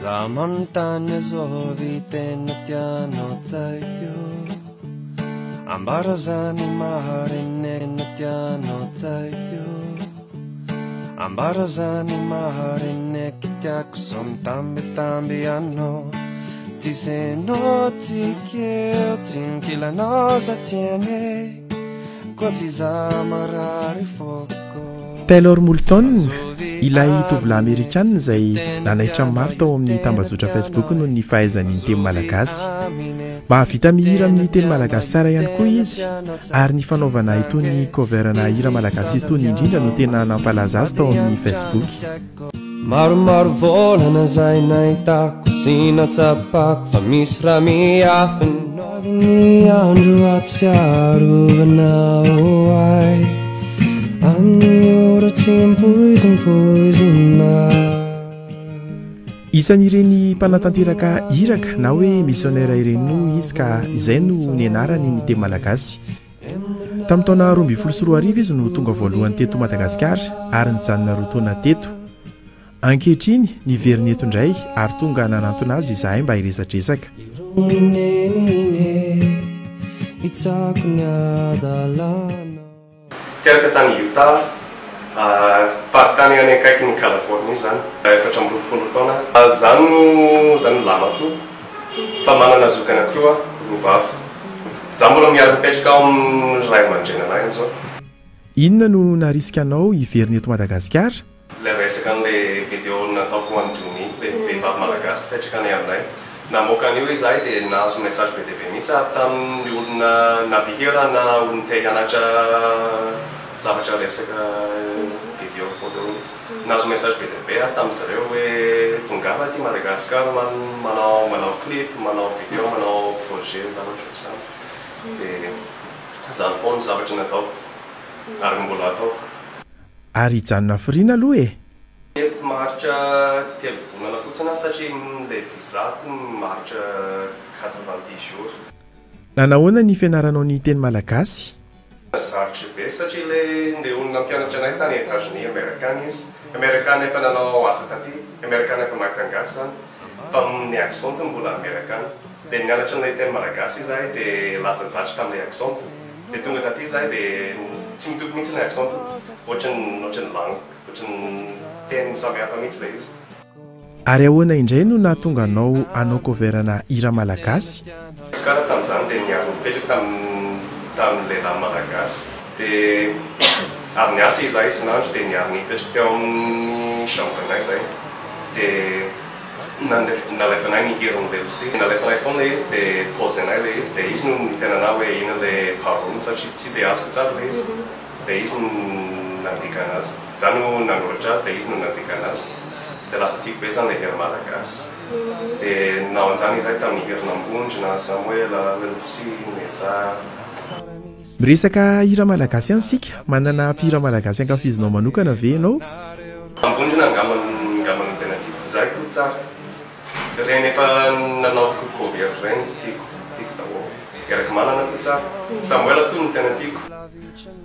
Zamantany zovy tena tianao tsaitio Ambarazany maharenena tianao tsaitio Ambarazany mahareneky tiako zao mitambetambe anao Tisenao tsikeo tsinkilanao sa tiene Koa tsy za marary foko Taylor Moulton ilay tovolahy Amerikana izay nanaitra maro tao amin'ny tambazotra Facebook noho ny fahaizany ny teny malagasy. Mahavita mihira amin'ny teny malagasy tsara ihany koa izy ary ny fanaovana itony coverana hira malagasy itony indrindra no tena nampalaza azy tao amin'ny Facebook. Maromaro volana zay nahitako sy natsapako fa misy raha miafiny ny andro atsiarovana oay Isan'ireny mpanatanteraka iraka na hoe missionnaire ireny no izy ka izay no ny anarany ny teny malagasy. Tamin'ny taona 2014 izy no tonga voalohany teto Madagasikara ary nijanona roa taona teto. Ankehitriny niveriny eto indray ary tonga nanantona azy izahay mba hiresadresaka. Teraka tany Utah, faritany any akaiky ny Californie zany, efatra amby roapolo taona. Zany lama to, fa manana zoky anankiroa, rovavy. Za mbola miaro mipetraka ao amin'ny ray aman-dreny anahy zao. Inona no narisika anao hiveriny eto Madagasikara? Le resaka an'le vidéo nataoko androny, le vehivavy malagasy mipetraka any aminay. Namoaka an'io izahay dia nahazo message be dia be mihitsy avy tamin'ny olona nabihira na olona te hianatra zavatra resaka vidéo photo. Nahazo message be dia be tamin'izareo hoe tongava aty Madagasikara manao clip, manao vidéo, manao projet zavatra ohatr'izany. Dia zany foana ny zavatra nataoko ary mbola ataoko. Ary hijanona firiana aloha e? Maharitra telo volana fotsiny satria le vizako maharitra 90 jours. Nanahoana ny fianaranao ny teny malagasy? Sarotry be satria le olona mpianatra anay tany États-Unis Amerikana izy. Amerikana efa nanao asa taty, Amerikana efa mahatangasy zany. Fa ny accent mbola Amerikana. Dia nianatra anay teny malagasy izahay dia lasa zatra tamin'ilay accent. Dia tonga taty izahay dia tsy mitovy mihitsy ny accent. Ohatran'ny langue. Teny samy hafa mihitsy ilay izy. Ary ahoana indray no nahatonga anao hanao coverana hira malagasy? Izy karaha tamin'izany dia niaro mipetraka tamin'ny lehilahy malagasy. Dia avy niasa izahay isan'andro dia niaro nipetraka teo amin'ny chambre-nay izay. Dia nalefanay ny hira ndelsi. Nalefanay foana izy dia pose anay ilay izy. Dia izy no nitenana hoe ina ilay parole satria tsy dia azoko tsara ilay izy. Dia izy nandika anazy. Za no nanoratra azy dia izy no nandika anazy. Dia lasa tiako be zany ilay hira malagasy. Dia naonjany izahay tamin'ny Herinambondrona, Samuel, Lelsi, Meza. Miresaka hira malagasy ihany sika, manana mpihira malagasy ankafizinao manokana ve ianao? Ambondrona angamany tena tiako. Zay koa tsara. Reny efa nanaovako cover reny tiako daholo. Eraka manana koa tsara. Samuel koa no tena tiako.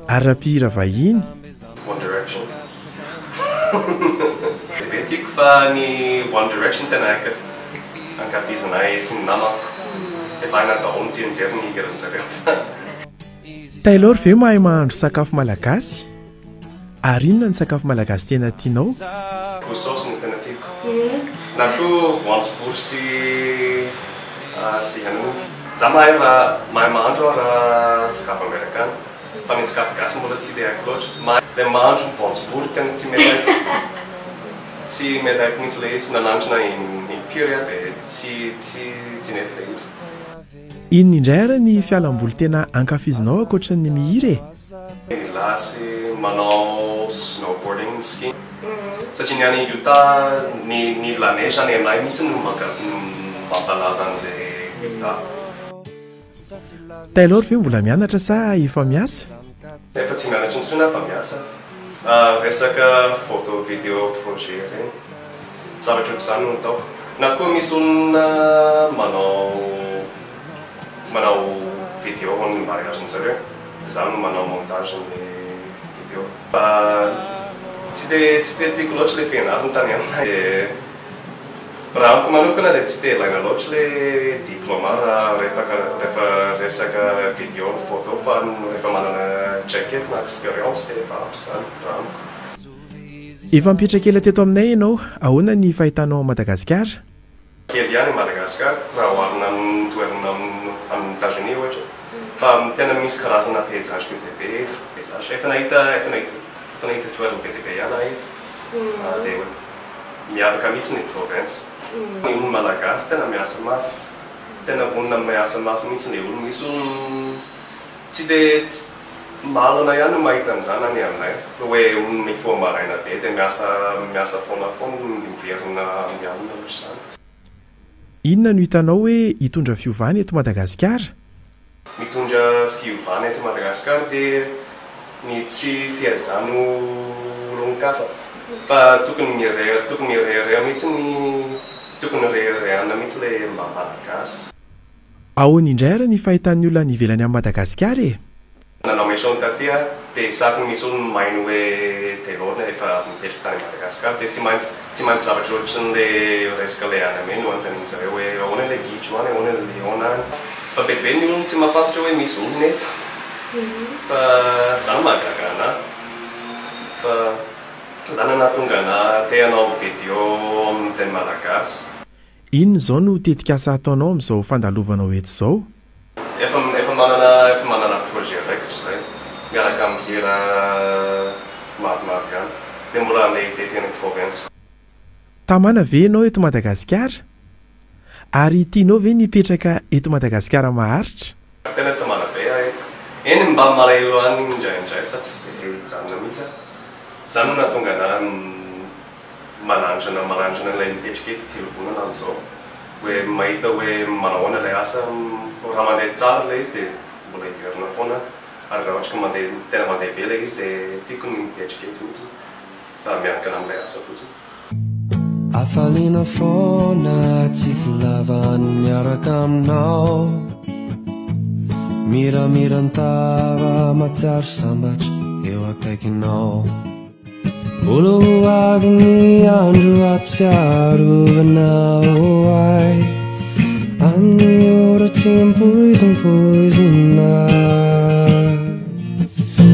Ary raha mpihira vahiny? One Direction. Be tiako fa ny One Direction tena ankafizanay sy ny namako. Efa haina daholo mijery ny hiran'jareo. Taylor ve mahay mahandro sakafo malagasy? Ary inona ny sakafo malagasy tena tianao? Saosy no tena tiako. Na koa voanjobory sy henan'omby. Za mahay mahandro raha sakafo Amerikana. Fa ny sakafo gasy mbola tsy dia haiko loatra. Le mahandro voanjobory tena tsy mety haiko mihitsy ilay izy. Nanandrana impiry dia tsy nety ilay izy. Inona indray ary ny fialamboly tena ankafizinao ankoatran'ny mihira e? Milasy, manao snowboarding, ski. Satria ny any Utah, ny la neige any aminay mihitsy no mampalaza an'ilay Utah. Taylor ve mbola mianatra sa efa miasa? Efa tsy mianatra intsony fa miasa. Resaka photo, vidéo, projet reny. Zavatra ohatr'izany no ataoko. Na koa misy olona manao vidéo ho ny mariagen'zareo. Za no manao montage ny vidéo. Tsy dia tiako loatra ilay fianarana tany aminay. raha amiko manokana dia tsy dia ilaina loatra le diplôma rehefa resaka vidéo photo fa rehefa manana jaquette na expérience dia efa ampy izany raha amiko. Efa mipetraka ela teto aminay ianao, ahoana ny fahitanao Madagasikara? Kely ihany Madagasikara raha oharina amin'ny toerana amin'ny États-Unis ohatra. Fa tena misy karazana paysage be dia be eto. Paysage efa nahita toerana be dia be ihany eto. Dia miavaka mihitsy ny province. Ny olo malagasy tena miasa mafy. Tena vonona miasa mafy mihitsy ny olo. Misy olo tsy dia malana ihany mahita an'izany any aminay. Hoe olo mifoha maraina be dia miasa foana miverina mialina loatra izany. Inona no hitanao hoe hitondra fiovana eto Madagasikara? Mitondra fiovana eto Madagasikara dia ny tsy fiazano olon-kafa. Fa tokony mirehareha mihitsy le malagasy. Ahoana indray ary ny fahitan'ny olona ny ivelany amin'ny Madagasikara e? Nanao maison taty dia saky misy olo maino hoe telona efa avy mipetraka tany Madagasikara dia tsy maintsy zavatra ohatry ny le resaka le any ameny no anontaniana zareo hoe ahoana le gidro any, ahoana le liona any. Fa bebe ny olo tsy mahafantatra hoe misy olona eto. Fa izany mahagaga anahy. Fa izany nahatonga anahy te hanao vidéo amin'ny teny malagasy. Inona izao no tetika asa ataonao amin'izao fandalovanao eto izao? Efa manana projet raikitra izay miaraka amin'ny hira maromaro ihany. Dia mbola andeha hiteteny province. Tamana ve ianao eto Madagasikara? Ary tianao ve nipetraka eto Madagasikara maharitra? Tena tamana be eto. Eny mba malahelo any indraindray fa tsy dia hijanona mihitsy. Izany no nahatonga anahy malandrana ilay mipetrika eto telonvolana amin'izao. Hoe mahita hoe manahoana ilay asa raha mandeha tsara ilay izy dia mbola hiverina foana. Ary raha ohatra ka tena mandeha be ilay izy dia tiako ny mipetrika eto mihitsy. Fa miankina amin'ilay asa fotsiny. Afaliana foana tsika lavany miaraka aminao. Miramirantava matsiaro sambatra eo akaikinao. Mbola ho avy ny andro atsiarovanao ay amin'ny ora tsy mpoizimpoizina.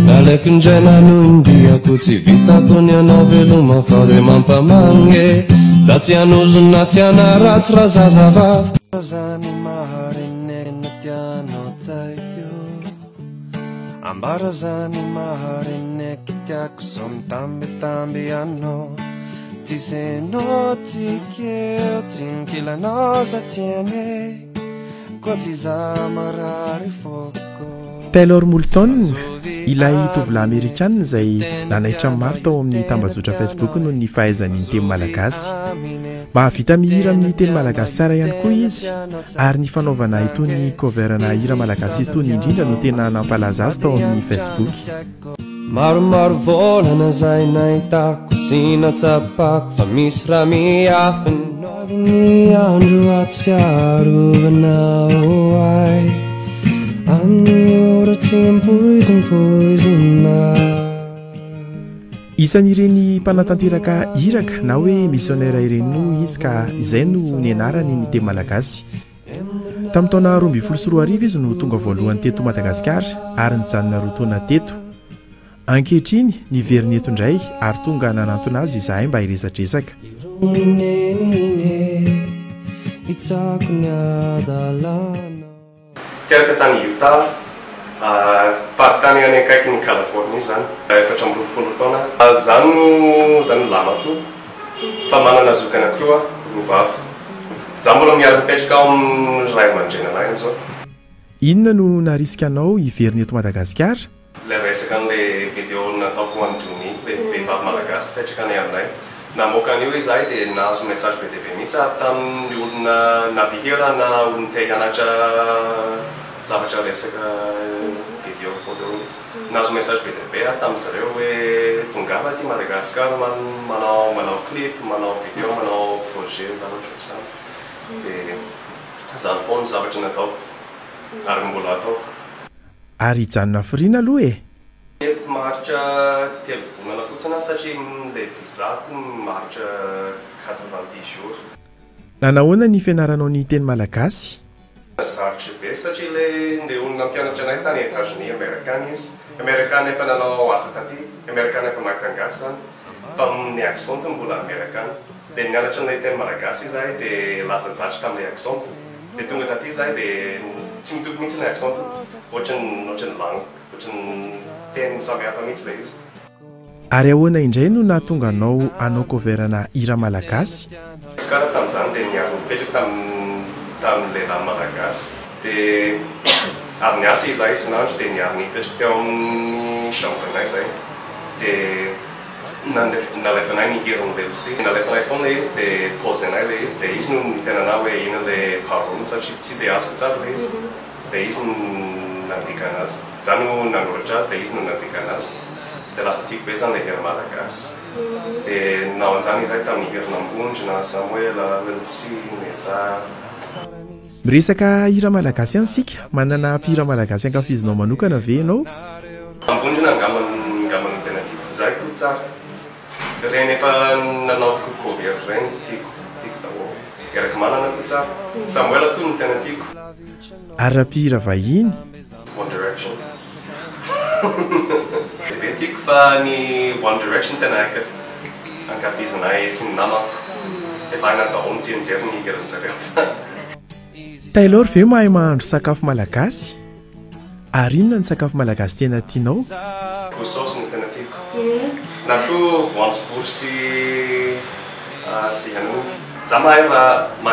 Nalaiko indray nanondiako tsy vitako ny anao veloma fa dia mampamange. Za tsy hanozona tsy hanaratsy raha zazavavy. Zany maharenena tianao tsaiko. Ambara zany mahareneky tiako zao mitambetambe anao. Tsy senao tsikeo tsy nkilanao sa tsy ane koa tsy za marary foko. Taylor Moulton, ilay tovolahy Amerikana izay nanaitra maro tao amin'ny tambazotra Facebook noho ny fahaizany ny teny malagasy. Mahavita mihira amin'ny teny malagasy tsara ihany koa izy, ary ny fanaovana itony coverana hira malagasy itony indrindra no tena nampalaza azy tao amin'ny Facebook. Maromaro volana zay nahitako sy natsapako fa misy raha miafiny. Ny andro atsiarovanao ay amin'ny ora tsy mpoizimpoizina. Isan'ireny mpanatanteraka iraka na hoe missionnaire ireny no izy ka izay no ny anarany ny teny malagasy. Tamin'ny taona 2014 izy no tonga voalohany teto Madagasikara ary nijanona roa taona teto. Ankehitriny niveriny eto indray ary tonga nanantona azy izahay mba hiresadresaka. Teraka tany Utah, faritany any akaiky ny Californie zany, 14 taona. Zany no lamato, fa manana zoky anankiroa no vavy. Za mbola miara mipetraka ao amin'ny ray aman-drenanay amin'izao. Inona no narisika anao hiveriny eto Madagasikara? Ilay resaka an'ilay vidéo nataoko ho an'ny le vehivavy malagasy mipetraka any aminay. Namoaka an'io izahay dia nahazo message be dia be mihitsy avy tamin'ny olona nampihira na olona te hianatra zavatra resaka vidéo photo. Nahazo message be dia be avy tamin'izareo hoe tongava aty Madagasikara manao clip, manao vidéo, manao projet zavatra ohatr'izany. Dia izany foana zavatra nataoko ary mbola ataoko. Ary hijanona firiana aloha e? Maharitra 3 volana fotsiny satria ilay vizako maharitra 90 jours. Nanahoana ny fianaranao ny teny malagasy? Sarotry be satria le olona mpianatra anay tany États-Unis Amerikana izy. Amerikana efa nanao asa taty, Amerikana efa mahatangasa fa ny accent mbola Amerikana. Dia nianatra anay teny malagasy izahay dia lasa zatra tamin'ilay accent. Dia tonga taty izahay dia tsy mitovy mihitsy ilay accent. Ohatrany langue, ohatrany teny samihafa mihitsy ilay izy. Ary ahoana indray no nahatonga anao hanao coverana hira malagasy? Izy karaha tamin'izany dia niaro nipetraka tamin'ny lehilahy malagasy. Dia avy niasa izahay isan'andro dia niaro nipetraka teo amin'ny chambrenay izay. Dia nalefanay ny hiran'ilay lycée. Nalefanay foana izy dia posenay ilay izy. Dia izy no nitenanay hoe ina ilay parole satria tsy dia azoko tsara ilay izy. Dia izy no nandika anazy. Izaho no nanoratra azy dia izy no nandika anazy. Dia lasa tiako be izany ilay hira malagasy. Dia nao an'izany izahay tamin'ny Herinambondrona, Samuela, Lelsi, Meza. Miresaka hira malagasy ihany sika, manana mpihira malagasy ankafizinao manokana ve ianao? Ambondrona angamany tena tiako. Izahay koa tsara. Ireny efa nanaovako cover ireny tiako daholo. Eraky manana koa tsara. Samuela koa no tena tiako. Ary raha mpihira vahiny? One Direction. Be tiako fa ny One Direction tena ankafizinay sy ny namako. Efa aina daholo mijery ny hiran'zareo. Taylor ve mahay mahandro sakafo malagasy? Ary inona ny sakafo malagasy tena tianao? Couscous no tena tiako. Na koa voanjobory sy hanongy. Za mahay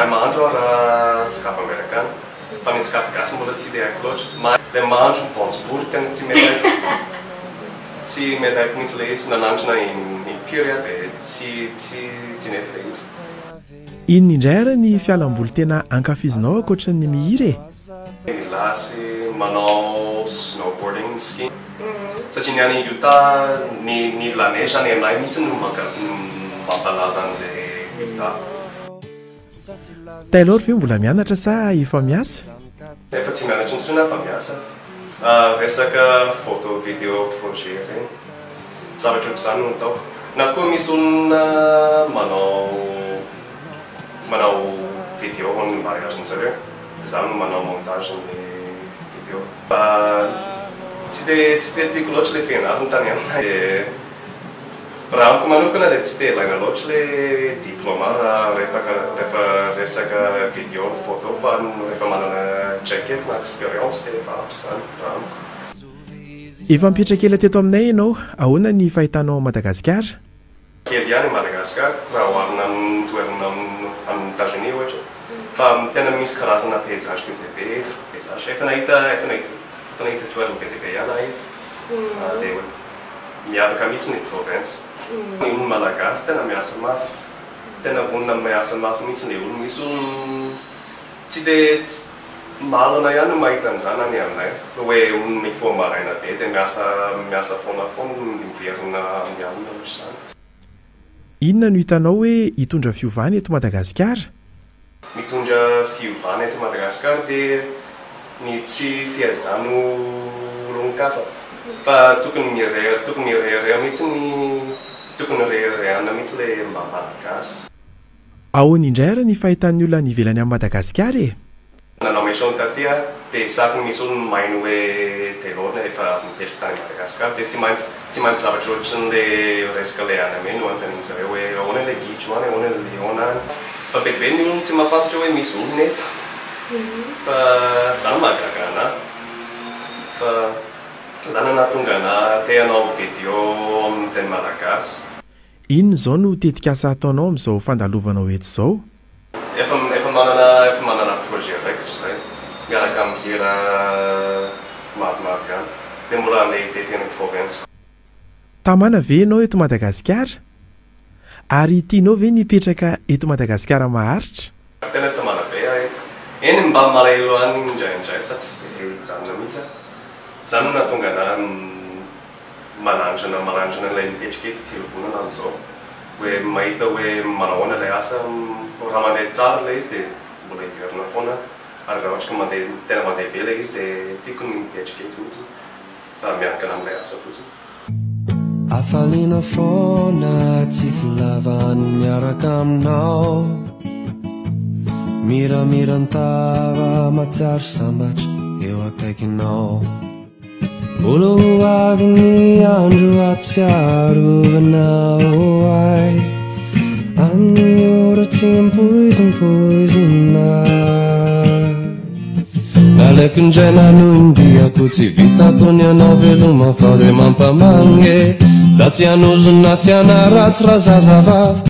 mahandro raha sakafo Amerikana. Fa ny sakafo gasy mbola tsy dia haiko loatra. Le mahandro voanjobory tena tsy mety haiko. Tsy mety haiko mihitsy ilay izy. Nanandrana impiry aho dia tsy nety ilay izy. Inona indray ary ny fialamboly tena ankafizinao ankoatra ny mihira e? Milasy, manao snowboarding, ski. Satria ny any Utah, ny la neige any aminay mihitsy no mampalaza an'ilay Utah. Taylor ve mbola mianatra sa efa miasa? Efa tsy mianatra intsony aho fa miasa. Resaka photo, video, projet ireny. Zavatra ohatr'izany no ataoko. Na koa misy olona manao video ny mariagen'zareo. Izaho no manao montage ny video. Tsy dia tiako loatra ilay fianarana tany aminay. Raha amiko manokana dia tsy dia ilaina loatra ilay diplôma rehefa resaka video, photo fa rehefa manana traikefa na expérience dia efa ampy izany raha amiko. Efa mipetraka ela teto aminay ianao, ahoana ny fahitanao Madagasikara? Kely ihany Madagasikara raha oharina amin'ny toerana amin'ny États-Unis ohatra. Fa tena misy karazana paysage be dia be eto. Paysage efa nahita toerana be dia be ihany aho eto. Dia miavaka mihitsy ny province. Ny olo malagasy tena miasa mafy. Tena vonona miasa mafy mihitsy ny olo. Misy olo tsy dia malana ihany no mahita an'izany any aminay. Hoe olo mifoha maraina be dia miasa foana miverina mialina ohatr'izany. Inona no hitanao hoe hitondra fiovana eto Madagasikara? Mitondra fiovana eto Madagasikara dia ny tsy fiazano olon-kafa. Fa tokony mirehareha mihitsy tokony rehirehana mihitsy ilay malagasy. Ahoana indray ary ny fahitan'ny olona any ivelany amin'ny Madagasikara e? Nanao mission taty aho dia saky misy olona maino hoe Taylor efa avy mipetraka tany Madagasikara dia tsy maintsy zavatra ohatran'ilay resaka ilay any ameny no antanin'zareo hoe ahoana ilay gidro any, ahoana ilay leona any. Fa bebe ny olona tsy mahafantatra hoe misy olona eto. Fa izany mahagaga anahy. Fa izany nahatonga anahy te hanao video amin'ny teny malagasy. Inona izao no tetika asa ataonao amin'izao fandalovanao eto izao? Efa manana projet raiky izay. Miaraka amin'ny hira maromaro ihany. Dia mbola andeha hiteteny province. Tamana ve ianao eto Madagasikara? Ary tianao ve nipetraka eto Madagasikara maharitra? Tena tamana be aho eto. Eny mba malahelo any indraindray fa tsy dia hijanona mihitsy aho. Izany no nahatonga anahy marandrana ilay mipetraka eto televonana amin'izao. Hoe mahita hoe manahoana ilay asa raha mandeha tsara ilay izy dia mbola hiverina foana. Ary raha ohatra ka tena mandeha be ilay izy dia tiako ny mipetraka eto mihitsy. Fa miaraka amin'ilay asa fotsiny. Afalina foana tsiky lavany miaraka aminao miramirantava matsiaro sambatra eo akaikinao olo avy ny andro atsiarovanao ay amin'ny ora tsy ampoizimpoizina nalaiko indray nanondiako tsy vitako ny anao veloma fa de mampamange za tsy hanozona tsy hanaratsy raha zazavavy